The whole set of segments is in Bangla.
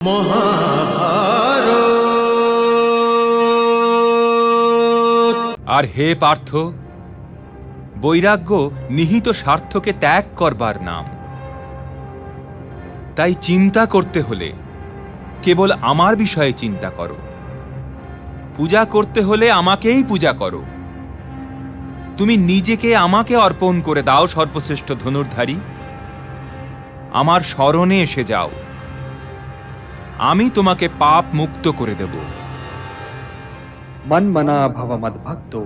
আর হে পার্থ, বৈরাগ্য নিহিত স্বার্থকে ত্যাগ করবার নাম। তাই চিন্তা করতে হলে কেবল আমার বিষয়ে চিন্তা করো, পূজা করতে হলে আমাকেই পূজা করো। তুমি নিজেকে আমাকে অর্পণ করে দাও সর্বশ্রেষ্ঠ ধনুর্ধারী। আমার শরণে এসে যাও, আমি তোমাকে পাপ মুক্ত করে দেব। মন্মনা ভব মদ্ভক্তো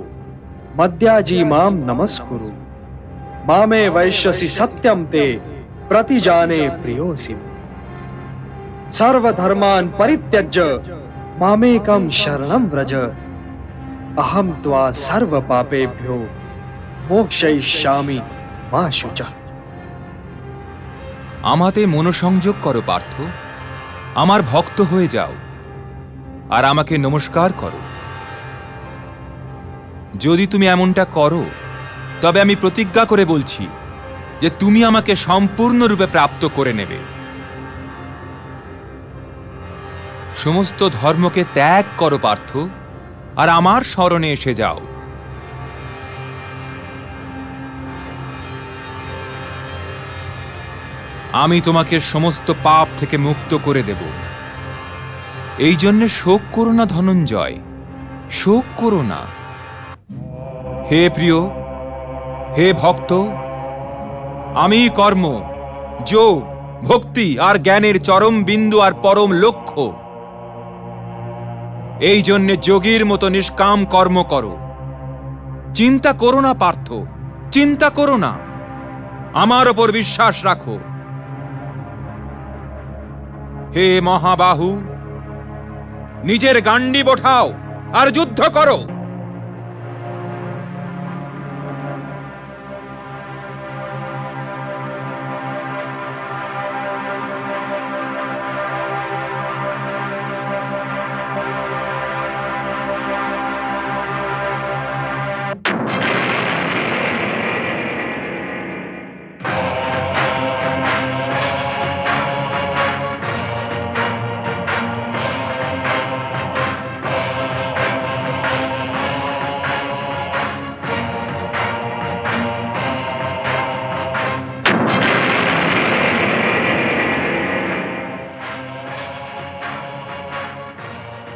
মদ্যাজি মাম নমস্কুরু মামে বৈশ্যসি সত্যম তে প্রতিজানে প্রিয়োসি সর্বধর্মান পরিত্যজ্য মামেকম শরণম ব্রজ অহম ত্বা সর্ব পাপেভ্যো মোক্ষয়িষ্যামি মা শুচঃ। আমাতে মনোসংযোগ করো পার্থ, আমার ভক্ত হয়ে যাও আর আমাকে নমস্কার করো। যদি তুমি এমনটা করো তবে আমি প্রতিজ্ঞা করে বলছি যে তুমি আমাকে সম্পূর্ণরূপে প্রাপ্ত করে নেবে। সমস্ত ধর্মকে ত্যাগ করো পার্থ, আর আমার শরণে এসে যাও। আমি তোমাকে সমস্ত পাপ থেকে মুক্ত করে দেব। এই জন্যে শোক করো না ধনঞ্জয়, শোক করো না। হে প্রিয়, হে ভক্ত, আমি কর্ম, যোগ, ভক্তি আর জ্ঞানের চরম বিন্দু আর পরম লক্ষ্য। এই জন্যে যোগীর মতো নিষ্কাম কর্ম করো। চিন্তা করো না পার্থ, চিন্তা করো না, আমার ওপর বিশ্বাস রাখো। হে মহাবাহু, নিজের গান্ডীব ওঠাও আর যুদ্ধ করো।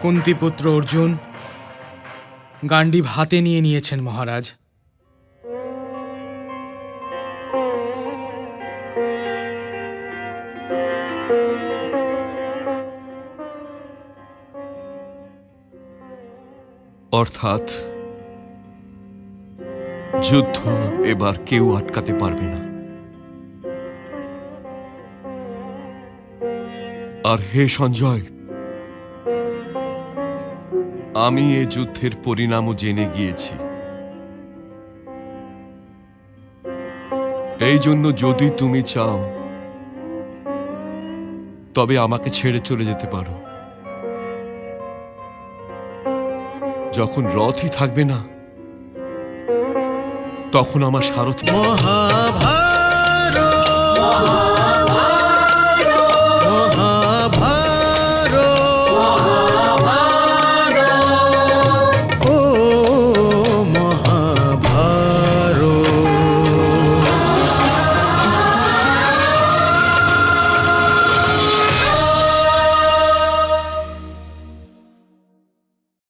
কুন্তিপুত্র অর্জুন গান্ডীব হাতে নিয়ে নিয়েছেন মহারাজ। অর্থাৎ যুদ্ধ এবার কেউ আটকাতে পারবে না। আর হে সঞ্জয়, আমি এ যুদ্ধের পরিণামও জেনে গিয়েছি। এই জন্য যদি তুমি চাও তবে আমাকে ছেড়ে চলে যেতে পারো। যখন রথই থাকবে না তখন আমার সারথি